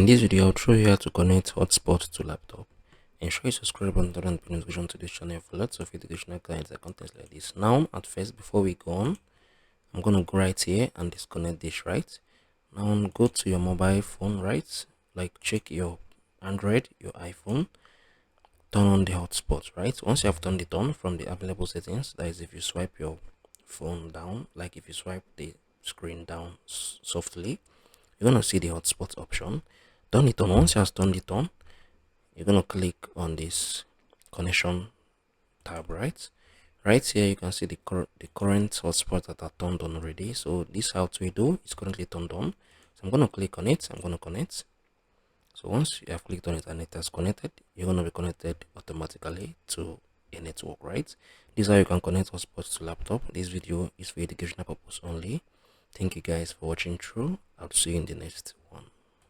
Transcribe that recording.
In this video, I'll show you how to connect Hotspot to laptop. Ensure you subscribe and turn on the notification to this channel for lots of educational guides and contents like this. Now, at first, before we go on, I'm going to go right here and disconnect this, right? Now, go to your mobile phone, right? Like check your Android, your iPhone, turn on the hotspot, right? Once you have turned it on from the available settings, that is if you swipe your phone down, like if you swipe the screen down softly, you're going to see the hotspot option. Turn it on. Once you have turned it on, you're going to click on this connection tab, right here you can see the current hotspot that are turned on already. So this HowTo is currently turned on, so I'm going to click on it. I'm going to connect. So once you have clicked on it and it has connected, you're going to be connected automatically to a network, right? This is how you can connect hotspots to laptop. This video is for educational purpose only. Thank you guys for watching through. I'll see you in the next